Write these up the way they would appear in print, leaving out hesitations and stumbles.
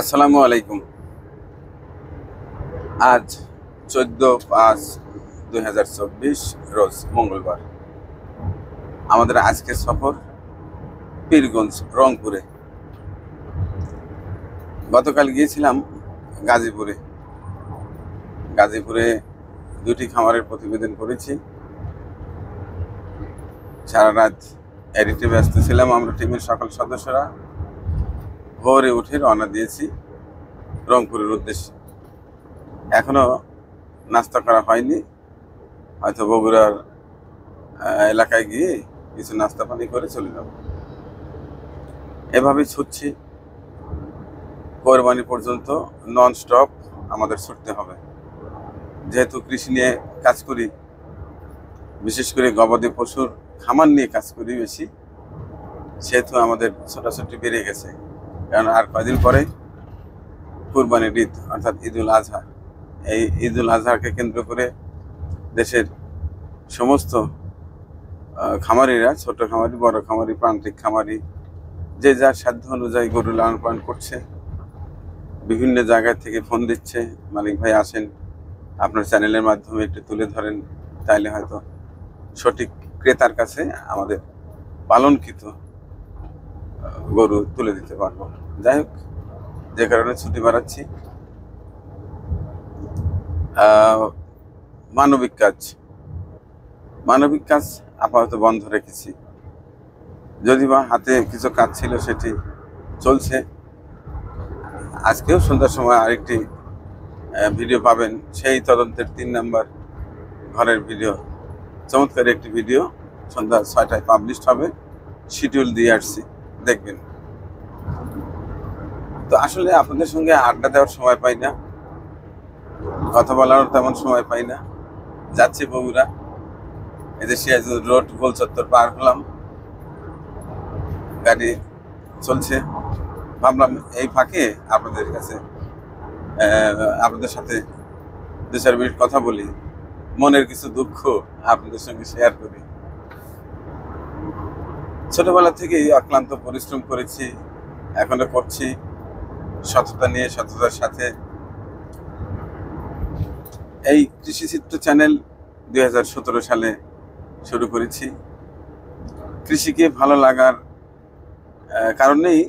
আসসালামু আলাইকুম। আজ 14/5/2024 রোজ মঙ্গলবার। আমাদের আজকের সফর পীরগঞ্জ, রংপুরে। গতকাল গিয়েছিলাম গাজীপুরে। গাজীপুরে দুটি খামারের প্রতিবেদন করেছি। সারা রাত এডিটে ব্যস্ত ছিলাম। আমরা টিমের সকল সদস্যরা ভোরে উঠে রওনা দিয়েছি রংপুরের উদ্দেশ্যে। এখনো নাস্তা করা হয়নি, হয়তো বগুড়ার এলাকায় গিয়ে কিছু নাস্তা পানি করে চলে যাব। এভাবে ছুটছি কোরবানি পর্যন্ত, নন স্টপ আমাদের ছুটতে হবে। যেহেতু কৃষি নিয়ে কাজ করি, বিশেষ করে গবাদি পশুর খামার নিয়ে কাজ করি বেশি, সেহেতু আমাদের ছোটাছুটি বেড়ে গেছে। কারণ আর কয়দিন পরে কুরবানির ঈদ, অর্থাৎ ঈদুল আজহা। এই ঈদুল আজহাকে কেন্দ্র করে দেশের সমস্ত খামারিরা, ছোট খামারি, বড় খামারি, প্রান্তিক খামারি, যে যার সাধ্য অনুযায়ী গরু লালন পালন করছে। বিভিন্ন জায়গা থেকে ফোন দিচ্ছে, মালিক ভাই আসেন, আপনার চ্যানেলের মাধ্যমে একটু তুলে ধরেন, তাইলে হয়তো সঠিক ক্রেতার কাছে আমাদের পালনকৃত গরু তুলে দিতে পারবো। যাই হোক, যে কারণে ছুটি বাড়াচ্ছি। মানবিক কাজ আপাতত বন্ধ রেখেছি, যদি বা হাতে কিছু কাজ ছিল সেটি চলছে। আজকেও সন্ধ্যার সময় আরেকটি ভিডিও পাবেন, সেই তদন্তের 3 নম্বর ঘরের ভিডিও। চমৎকার একটি ভিডিও, সন্ধ্যা 6টায় পাবলিশ হবে, শিডিউল দিয়ে আসছি, দেখবেন। তো আসলে আপনাদের সঙ্গে আড্ডা দেওয়ার সময় পাই না, কথা বলার তেমন সময় পাই না। যাচ্ছি বগুড়া, এদের সিরাজগঞ্জ রোড, গোল চত্বর পার হলাম, গাড়ি চলছে। ভাবলাম এই ফাঁকে আপনাদের সাথে 2-4 মিনিট কথা বলি, মনের কিছু দুঃখ আপনাদের সঙ্গে শেয়ার করি। ছোটবেলা থেকেই অক্লান্ত পরিশ্রম করেছি, এখনো করছি, সততার সাথে। এই কৃষিচিত্র চ্যানেল 2017 সালে শুরু করেছি। কৃষিকে ভালো লাগার কারণেই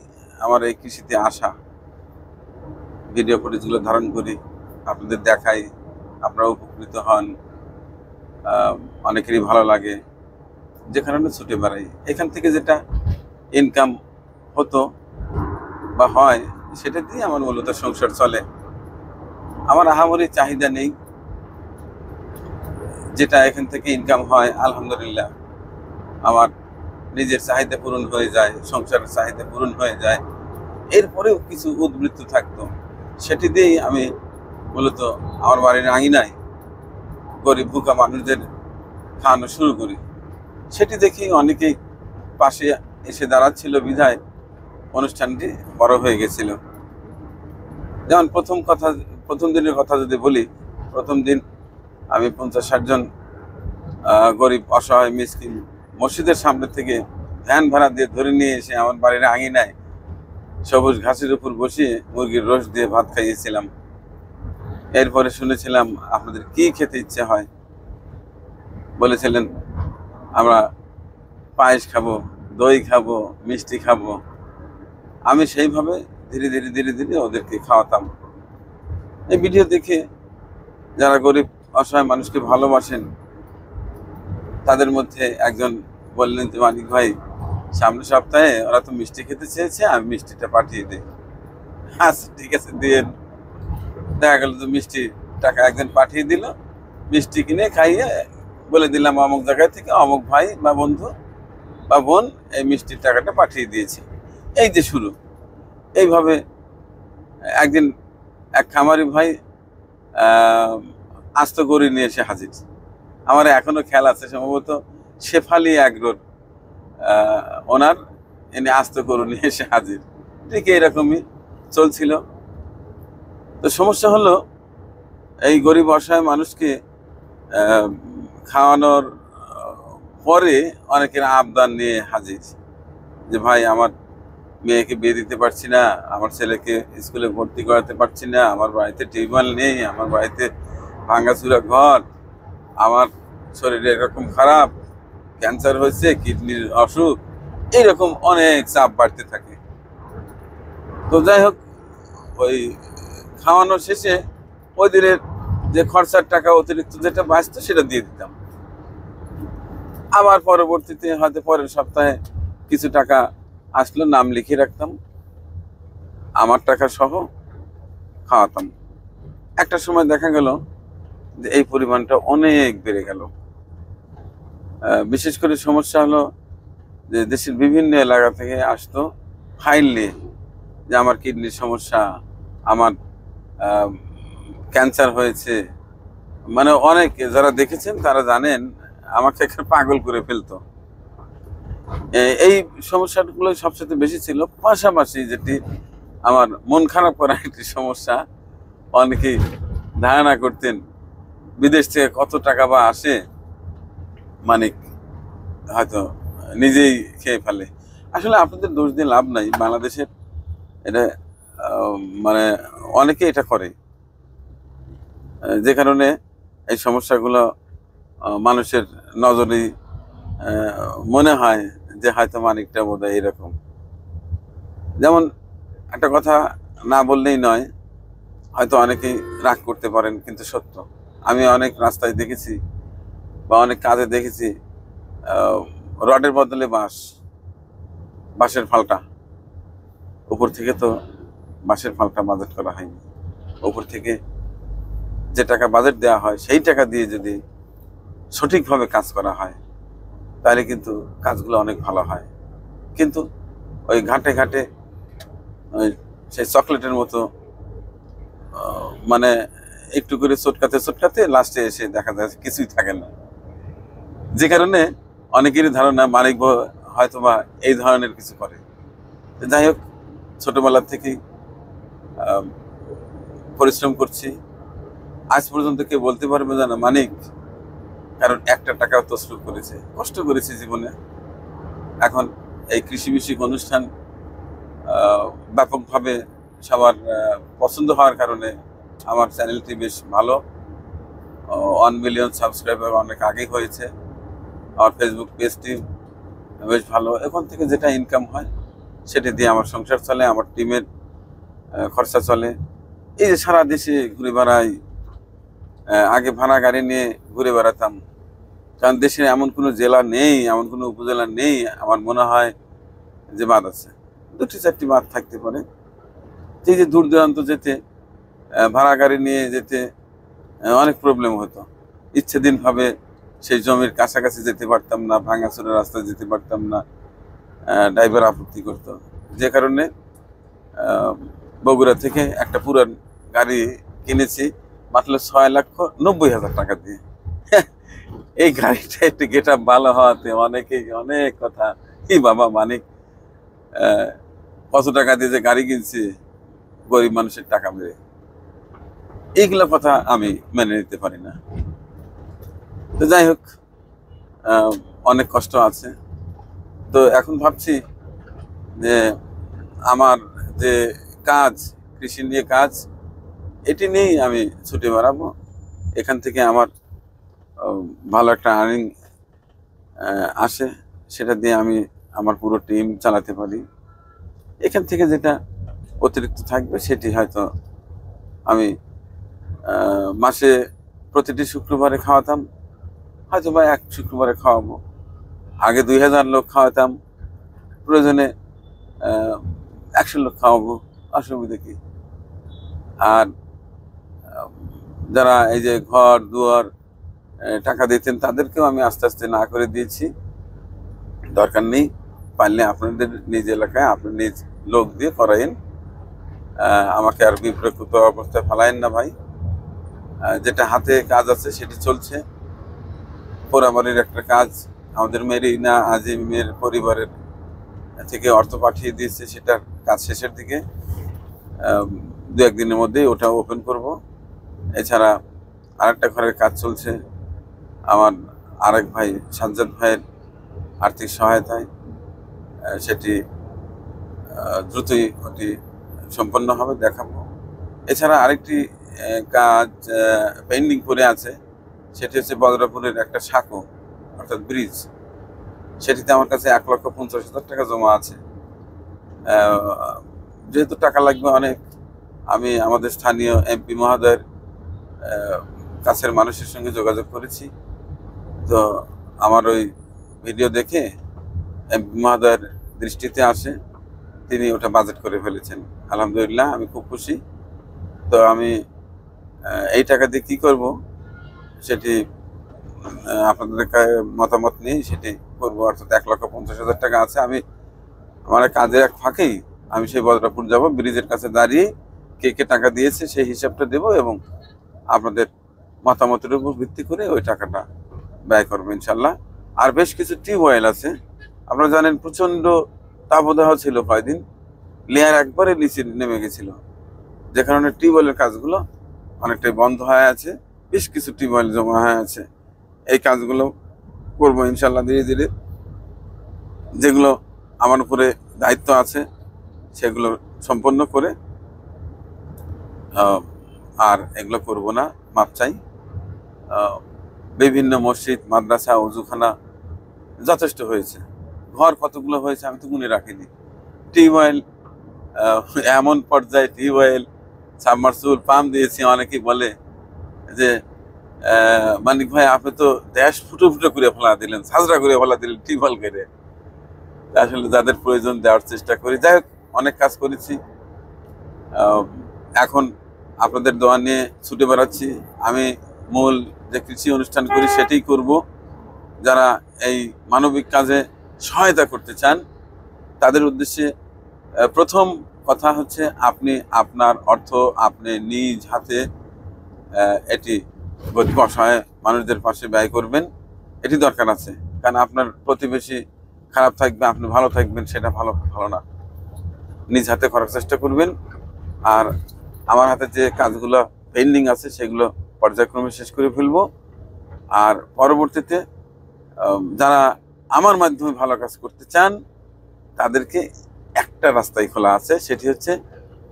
আমার এই কৃষিতে আসা। ভিডিও ফুটেজগুলো ধারণ করি, আপনাদের দেখাই, আপনারা উপকৃত হন, অনেকেরই ভালো লাগে, যে কারণে ছুটে বেড়াই। এখান থেকে যেটা ইনকাম হতো বা হয়, সেটা দিয়ে আমার মূলত সংসার চলে। আমার আহামরি চাহিদা নেই, যেটা এখান থেকে ইনকাম হয় আলহামদুলিল্লাহ আমার নিজের চাহিদা পূরণ হয়ে যায়, সংসারের চাহিদা পূরণ হয়ে যায়। এরপরেও কিছু উদ্বৃত্ত থাকতো, সেটি দিয়েই আমি মূলত আমার বাড়ির আঙিনায় গরিব ভুকা মানুষদের খাওয়ানো শুরু করি। সেটি দেখেই অনেকেই পাশে এসে দাঁড়াচ্ছিল, বিধায় অনুষ্ঠানটি বড় হয়ে গেছিল। যেমন প্রথম দিনের কথা যদি বলি, প্রথম দিন আমি 50-60 জন গরিব অসহায় মিসকিন মসজিদের সামনে থেকে ভ্যান ভাড়া দিয়ে ধরে নিয়ে এসে আমার বাড়ির আঙিনায় সবুজ ঘাসের উপর বসিয়ে মুরগির রোস দিয়ে ভাত খাইয়েছিলাম। এরপরে শুনেছিলাম আপনাদের কি খেতে ইচ্ছে হয়, বলেছিলেন আমরা পায়েস খাবো, দই খাবো, মিষ্টি খাবো। আমি সেইভাবে ধীরে ধীরে ওদেরকে খাওয়াতাম। এই ভিডিও দেখে যারা গরিব অসহায় মানুষকে ভালোবাসেন, তাদের মধ্যে একজন বললেন যে, মানিক ভাই, সামনের সপ্তাহে ওরা তো মিষ্টি খেতে চেয়েছে, আমি মিষ্টিটা পাঠিয়ে দিই। আচ্ছা ঠিক আছে, দিয়েন। দেখা গেল তো মিষ্টি টাকা একজন পাঠিয়ে দিল, মিষ্টি কিনে খাইয়ে বলে দিলাম অমুক জায়গায় থেকে অমুক ভাই বা বন্ধু বা বোন এই মিষ্টির টাকাটা পাঠিয়ে দিয়েছে। এই যে শুরু। এইভাবে একদিন এক খামারি ভাই আস্ত গরু নিয়ে এসে হাজির। আমার এখনো খেয়াল আছে, সম্ভবত শেফালি অ্যাগ্রোর ওনার, এনে আস্ত গরু নিয়ে এসে হাজির। ঠিক এরকমই চলছিল। তো সমস্যা হলো, এই গরিব অসহায় মানুষকে খাওয়ানোর পরে অনেকের আবদার নিয়ে হাজির যে, ভাই আমার মেয়েকে বিয়ে দিতে পারছি না, আমার ছেলেকে স্কুলে ভর্তি করাতে পারছি না, আমার বাড়িতে টিউবওয়েল নেই, আমার বাড়িতে ভাঙাচুরা ঘর, আমার শরীরে এরকম খারাপ, ক্যান্সার হয়েছে, কিডনির অসুখ, এইরকম অনেক চাপ বাড়তে থাকে। তো যাই হোক, ওই খাওয়ানোর শেষে ওই দিনের যে খরচার টাকা অতিরিক্ত যেটা বাঁচতো সেটা দিয়ে দিতাম। আবার পরবর্তীতে হয়তো পরের সপ্তাহে কিছু টাকা আসলো, নাম লিখে রাখতাম, আমার টাকা সহ খাওয়াতাম। একটা সময় দেখা গেল যে এই পরিমাণটা অনেক বেড়ে গেল। বিশেষ করে সমস্যা হলো যে দেশের বিভিন্ন এলাকা থেকে আসতো ফাইল নিয়ে যে আমার কিডনির সমস্যা, আমার ক্যান্সার হয়েছে। মানে অনেক যারা দেখেছেন তারা জানেন আমাকে একটা পাগল করে ফেলতো। এই সমস্যাগুলো সবচেয়ে বেশি ছিল। পাশাপাশি যেটি আমার মন খারাপ করা একটি সমস্যা, অনেকেই ধারণা করতেন বিদেশ থেকে কত টাকা বা আসে, মানিক হয়তো নিজেই খেয়ে ফেলে। আসলে আপনাদের দোষ দিয়ে লাভ নাই, বাংলাদেশের এটা মানে অনেকে এটা করে, যে কারণে এই সমস্যাগুলো মানুষের নজরে মনে হয় যে হয়তো মানিকটা বোধ হয় এরকম। যেমন একটা কথা না বললেই নয়, হয়তো অনেকেই রাগ করতে পারেন, কিন্তু সত্য। আমি অনেক রাস্তায় দেখেছি বা অনেক কাজে দেখেছি রডের বদলে বাঁশের ফালটা। উপর থেকে তো বাঁশের ফালটা বাজেট করা হয়নি, উপর থেকে যে টাকা বাজেট দেওয়া হয় সেই টাকা দিয়ে যদি সঠিকভাবে কাজ করা হয় তাহলে কিন্তু কাজগুলো অনেক ভালো হয়। কিন্তু ওই ঘাটে ঘাটে ওই সেই চকলেটের মতো মানে একটু করে চটকাতে লাস্টে এসে দেখা যায় কিছুই থাকে না, যে কারণে অনেকেরই ধারণা মালিক হয়তোবা এই ধরনের কিছু করে। যাই হোক, ছোটবেলা থেকেই পরিশ্রম করছি, আজ পর্যন্ত কেউ বলতে পারবে না মানিক, কারণ একটা টাকাও তসরুপ করেছে, কষ্ট করেছি জীবনে। এখন এই কৃষি বিষয়ক অনুষ্ঠান ব্যাপকভাবে সবার পছন্দ হওয়ার কারণে আমার চ্যানেলটি বেশ ভালো, 1 মিলিয়ন সাবস্ক্রাইবার অনেক আগেই হয়েছে। আমার ফেসবুক পেজটি বেশ ভালো, এখান থেকে যেটা ইনকাম হয় সেটা দিয়ে আমার সংসার চলে, আমার টিমের খরচা চলে। এই যে সারা দেশে ঘুরে বেড়াই, আগে ভাড়া গাড়ি নিয়ে ঘুরে বেড়াতাম, কারণ দেশে এমন কোনো জেলা নেই, এমন কোনো উপজেলা নেই আমার মনে হয় যে বাদ আছে, 2-4টি বাদ থাকতে পারে। এই যে দূর দূরান্ত যেতে ভাড়া গাড়ি নিয়ে যেতে অনেক প্রবলেম হতো, ইচ্ছেদিনভাবে সেই জমির কাছাকাছি যেতে পারতাম না, ভাঙাচোরা রাস্তায় যেতে পারতাম না, ড্রাইভার আপত্তি করতো। যে কারণে বগুড়া থেকে একটা পুরান গাড়ি কিনেছি মাত্র 6,90,000 টাকা দিয়ে। এই গাড়িটা একটু গেট আপ ভালো হওয়াতে অনেকেই অনেক কথা, কি বাবা মানিক কত টাকা দিয়ে যে গাড়ি কিনছি, গরিব মানুষের টাকা মেরে, এইগুলো কথা আমি মেনে নিতে পারি না। তো যাই হোক, অনেক কষ্ট আছে। তো এখন ভাবছি যে আমার যে কাজ, কৃষি নিয়ে কাজ, এটি নিয়েই আমি ছুটে বেড়াবো। এখান থেকে আমার ভালো একটা আর্নিং আসে, সেটা দিয়ে আমি আমার পুরো টিম চালাতে পারি। এখান থেকে যেটা অতিরিক্ত থাকবে সেটি হয়তো আমি মাসে প্রতিটি শুক্রবারে খাওয়াতাম, হয়তো বা এক শুক্রবারে খাওয়াবো। আগে 2000 লোক খাওয়াতাম, প্রয়োজনে 100 লোক খাওয়াবো, অসুবিধা কি। আর যারা এই যে ঘর দুয়ার টাকা দিতেন তাদেরকেও আমি আস্তে আস্তে না করে দিয়েছি, দরকার নেই, পারলে আপনাদের নিজ এলাকায় আপনি নিজ লোক দিয়ে করাইন, আমাকে আর বিব্রত অবস্থায় ফেলাইন না ভাই। যেটা হাতে কাজ আছে সেটি চলছে। পোড়াবাড়ির একটা কাজ আমাদের মেরিনা আজিমের পরিবারের থেকে অর্থ পাঠিয়ে দিয়েছে, সেটার কাজ শেষের দিকে, 2-1 দিনের মধ্যেই ওটা ওপেন করব। এছাড়া আরেকটা ঘরের কাজ চলছে আমার আরেক ভাই সাজ্জাদ ভাইয়ের আর্থিক সহায়তায়, সেটি দ্রুতই ওটি সম্পন্ন হবে, দেখাবো। এছাড়া আরেকটি কাজ পেন্ডিং করে আছে, সেটি হচ্ছে বদরাপুরের একটা সাঁকো অর্থাৎ ব্রিজ, সেটিতে আমার কাছে 1,50,000 টাকা জমা আছে। যেহেতু টাকা লাগবে অনেক, আমি আমাদের স্থানীয় এমপি মহোদয়ের কাছের মানুষের সঙ্গে যোগাযোগ করেছি। তো আমার ওই ভিডিও দেখে এমপি মহোদয়ের দৃষ্টিতে আসে, তিনি ওটা বাজেট করে ফেলেছেন। আলহামদুলিল্লাহ, আমি খুব খুশি। তো আমি এই টাকা দিয়ে কী করব সেটি আপনাদের মতামত নিয়ে সেটি করবো। অর্থাৎ 1,50,000 টাকা আছে। আমি আমার কাজের এক ফাঁকেই আমি সেই বদরাপুর যাব, ব্রিজের কাছে দাঁড়িয়ে কে কে টাকা দিয়েছে সেই হিসাবটা দেব এবং আপনাদের মতামতের উপর ভিত্তি করে ওই টাকাটা ব্যয় করবো ইনশাল্লাহ। আর বেশ কিছু টিউবওয়েল আছে, আপনারা জানেন প্রচণ্ড তাপদাহ ছিল কয়দিন, লেয়ার একবারে নিচে নেমে গেছিল, যে কারণে টিউবওয়েলের কাজগুলো অনেকটাই বন্ধ হয়ে আছে। বেশ কিছু টিউবওয়েল জমা হয়ে আছে, এই কাজগুলো করবো ইনশাল্লাহ ধীরে ধীরে। যেগুলো আমার উপরে দায়িত্ব আছে সেগুলো সম্পন্ন করে আর এগুলো করব না, মাপ চাই। বিভিন্ন মসজিদ, মাদ্রাসা, ওযুখানা যথেষ্ট হয়েছে। ঘর কতগুলো হয়েছে আমি তো গুনে রাখিনি। টিউবওয়েল এমন পর্যায়ে টিউবওয়েল, সাবমার্সিবল পাম্প দিয়েছি। অনেকেই বলে যে মানিক ভাই আপনি তো দেশ ফুটো ফুটো করে ফেলা দিলেন, সাজরা করে ফেলা দিলেন টিউবওয়েল করে। আসলে যাদের প্রয়োজন দেওয়ার চেষ্টা করি। যাই হোক, অনেক কাজ করেছি। এখন আপনাদের দোয়া নিয়ে ছুটে বেড়াচ্ছি। আমি মূল যে কৃষি অনুষ্ঠান করি সেটাই করব। যারা এই মানবিক কাজে সহায়তা করতে চান তাদের উদ্দেশ্যে প্রথম কথা হচ্ছে, আপনি আপনার অর্থ আপনি নিজ হাতে এটি গরিব অসহায় মানুষদের পাশে ব্যয় করবেন। এটি দরকার আছে, কারণ আপনার প্রতিবেশী খারাপ থাকবে, আপনি ভালো থাকবেন, সেটা ভালো না। নিজ হাতে করার চেষ্টা করবেন। আর আমার হাতে যে কাজগুলো পেন্ডিং আছে সেগুলো পর্যায়ক্রমে শেষ করে ফেলবো। আর পরবর্তীতে যারা আমার মাধ্যমে ভালো কাজ করতে চান তাদেরকে একটা রাস্তাই খোলা আছে, সেটি হচ্ছে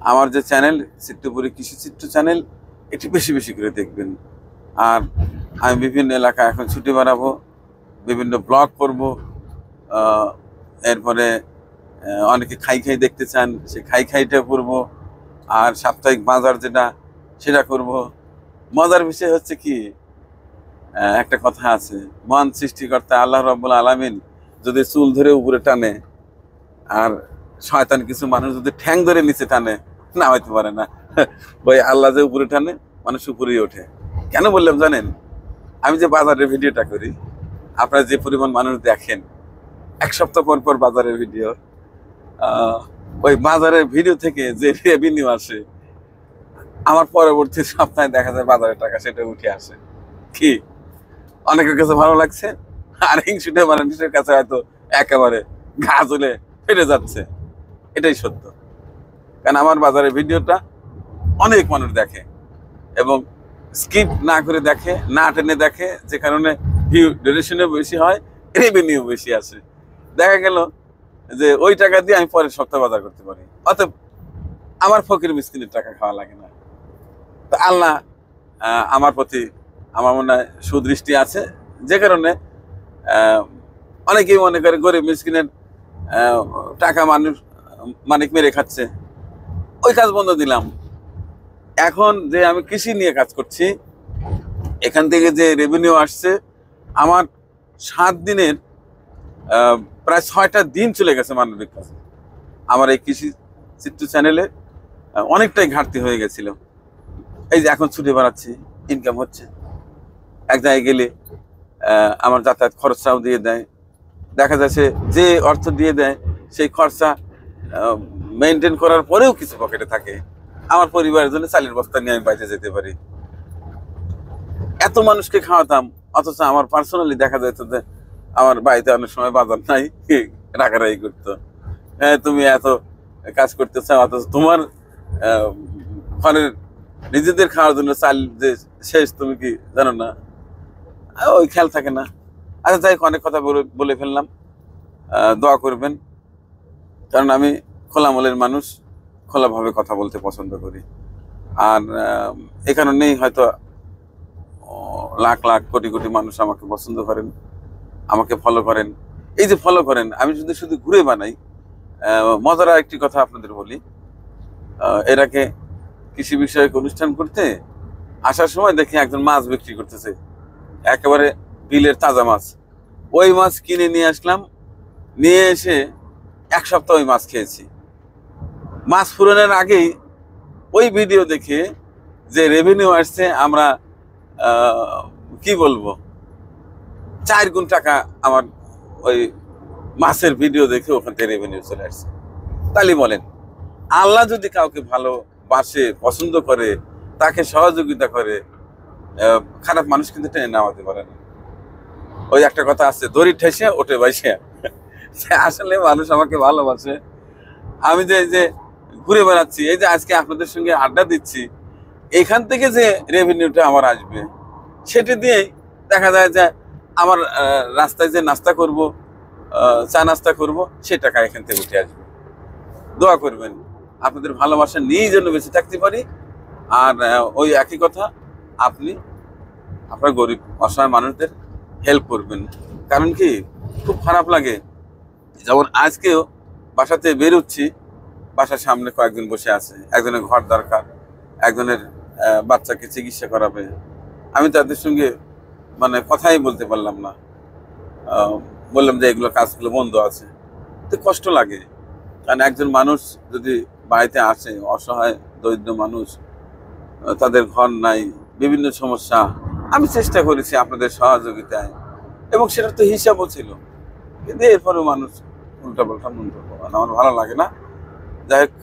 আমার যে চ্যানেল চিত্রপুরী কৃষি চিত্র চ্যানেল, এটি বেশি বেশি করে দেখবেন। আর আমি বিভিন্ন এলাকায় এখন ছুটে বেড়াবো, বিভিন্ন ব্লগ করব। এরপরে অনেকে খাই দেখতে চান, সে খাইটা করবো। আর সাপ্তাহিক বাজার যেটা সেটা করব। মজার বিষয় হচ্ছে কি, একটা কথা আছে, মহান সৃষ্টিকর্তা আল্লাহ রাব্বুল আলামিন যদি চুল ধরে উপরে টানে আর শয়তান কিছু মানুষ যদি ঠ্যাং ধরে নিচে টানে, নামাইতে পারে না। ওই আল্লাহ যে উপরে টানে মানুষ উপরেই ওঠে। কেন বললাম জানেন? আমি যে বাজারের ভিডিওটা করি, আপনারা যে পরিমাণ মানুষ দেখেন, এক সপ্তাহ পর পর বাজারের ভিডিও, ওই বাজারের ভিডিও থেকে যে রেভিনিউ আসে, আমার পরবর্তী সপ্তাহে দেখা যায় বাজারের টাকা সেটা উঠে আসে। কি অনেকের কাছে ভালো লাগছে, আর হিংসুটে মানুষের কাছে হয়তো একেবারে ঘা ঝুলে ফেটে যাচ্ছে। এটাই সত্য, কারণ আমার বাজারের ভিডিওটা অনেক মানুষ দেখে এবং স্কিপ না করে দেখে, না টেনে দেখে, যে কারণে ভিউ ডিউরেশনও বেশি হয়, রেভিনিউ বেশি আসে। দেখা গেল যে ওই টাকা দিয়ে আমি পরের সপ্তাহে বাজার করতে পারি, অতএব আমার ফকির মিসকিনের টাকা খাওয়া লাগে না। তো আল্লাহ আমার প্রতি আমার মনে হয় সুদৃষ্টি আছে, যে কারণে অনেকেই মনে করে গরিব মিসকিনের টাকা মানিক মেরে খাচ্ছে, ওই কাজ বন্ধ দিলাম। এখন যে আমি কৃষি নিয়ে কাজ করছি, এখান থেকে যে রেভিনিউ আসছে, আমার 7 দিনের প্রায় 6টা দিন চলে গেছে মানবিক কাজে। আমার এই কৃষি চিত্র চ্যানেলে অনেকটাই ঘাটতি হয়ে গেছিল। এই যে এখন ছুটে বেড়াচ্ছি, ইনকাম হচ্ছে। এক জায়গায় গেলে আমার যাতায়াত খরচাও দিয়ে দেয়। দেখা যাচ্ছে যে অর্থ দিয়ে দেয় সেই খরচা মেনটেন করার পরেও কিছু পকেটে থাকে। আমার পরিবারের জন্য চালের বস্তা নিয়ে আমি বাইরে যেতে পারি। এত মানুষকে খাওয়াতাম, অথচ আমার পার্সোনালি দেখা যেত যে আমার বাড়িতে অনেক সময় বাজার নাই, রাগারাগি করতো, হ্যাঁ তুমি এত কাজ করতে চাও অথচ তোমার ঘরের নিজেদের খাওয়ার জন্য চাল যে শেষ, তুমি কি জানো না? ওই খেয়াল থাকে না। আচ্ছা যাই, অনেক কথা বলে ফেললাম। দোয়া করবেন, কারণ আমি খোলা মনের মানুষ, খোলাভাবে কথা বলতে পছন্দ করি। আর এ কারণেই হয়তো লাখ লাখ কোটি কোটি মানুষ আমাকে পছন্দ করেন, আমাকে ফলো করেন। এই যে ফলো করেন, আমি যদি শুধু ঘুরে বানাই, মজার একটি কথা আপনাদের বলি। এর আগে কৃষি বিষয়ক অনুষ্ঠান করতে আসার সময় দেখি একজন মাছ বিক্রি করতেছে, একেবারে বিলের তাজা মাছ। ওই মাছ কিনে নিয়ে আসলাম, নিয়ে এসে 1 সপ্তাহ ওই মাছ খেয়েছি। মাছ ফুরনের আগেই ওই ভিডিও দেখে যে রেভিনিউ আসছে, আমরা কি বলবো, 4 গুণ টাকা আমার ওই মাছের ভিডিও দেখে ওখান থেকে রেভিনিউ চলে আসছে। তাহলে বলেন, আল্লাহ যদি কাউকে ভালোবাসে, পছন্দ করে, তাকে সহযোগিতা করে, খারাপ মানুষ কিন্তু টেনে নামাতে পারে না। ওই একটা কথা আছে, দড়ি ঠেসে ওঠে বাইসে। আসলে মানুষ আমাকে ভালোবাসে। আমি যে ঘুরে বেড়াচ্ছি, এই যে আজকে আপনাদের সঙ্গে আড্ডা দিচ্ছি, এখান থেকে যে রেভিনিউটা আমার আসবে, সেটি দিয়েই দেখা যায় যে আমার রাস্তায় যে নাস্তা করব, চা নাস্তা করব, সে টাকা এখান থেকে উঠে আসবে। দোয়া করবেন আপনাদের ভালোবাসা নিয়েই যেন বেঁচে থাকতে পারি। আর ওই একই কথা, আপনি আপনার গরিব অসহায় মানুষদের হেল্প করবেন। কারণ কি, খুব খারাপ লাগে, যেমন আজকেও বাসাতে বেরোচ্ছি, বাসার সামনে কয়েকজন বসে আছে, একজনের ঘর দরকার, একজনের বাচ্চাকে চিকিৎসা করাবে। আমি তাদের সঙ্গে মানে কথাই বলতে পারলাম না, বললাম যে এগুলো কাজগুলো বন্ধ আছে। তো কষ্ট লাগে, কারণ একজন মানুষ যদি বাড়িতে আসে, অসহায় দরিদ্র মানুষ, তাদের ঘর নাই, বিভিন্ন সমস্যা, আমি চেষ্টা করেছি আপনাদের সহযোগিতায়, এবং সেটার তো হিসাবও ছিল, কিন্তু এরপরেও মানুষ উল্টাপাল্টা মন্তব্য করে, আমার ভালো লাগে না। যাই হোক,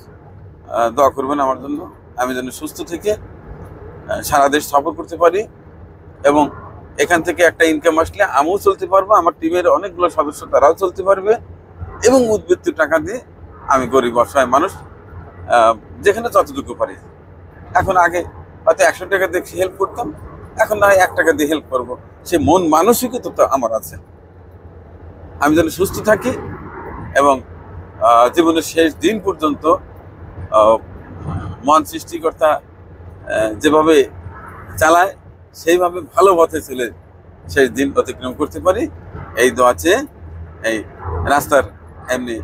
দোয়া করবেন আমার জন্য, আমি যেন সুস্থ থেকে সারা দেশ সফর করতে পারি, এবং এখান থেকে একটা ইনকাম আসলে আমিও চলতে পারবো, আমার টিমের অনেকগুলো সদস্য তারাও চলতে পারবে, এবং উদ্বৃত্ত টাকা দিয়ে আমি গরিব অসহায় মানুষ যেখানে যতটুকু পারি। এখন আগে হয়তো 100 টাকা দিয়ে হেল্প করতাম, এখন না হয় 1 টাকা দিয়ে হেল্প করবো, সে মন মানসিকতা তো আমার আছে। আমি যেন সুস্থ থাকি এবং জীবনের শেষ দিন পর্যন্ত মন সৃষ্টিকর্তা যেভাবে চালায়, সেইভাবে ভালো পথে চলে শেষ দিন অতিক্রম করতে পারি, এই দোয়া চেয়ে এই রাস্তার এমনি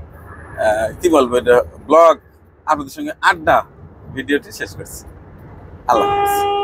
কি বলবো, এটা ব্লগ, আপনাদের সঙ্গে আড্ডা ভিডিওটি শেষ করছি। আল্লাহ হাফেজ।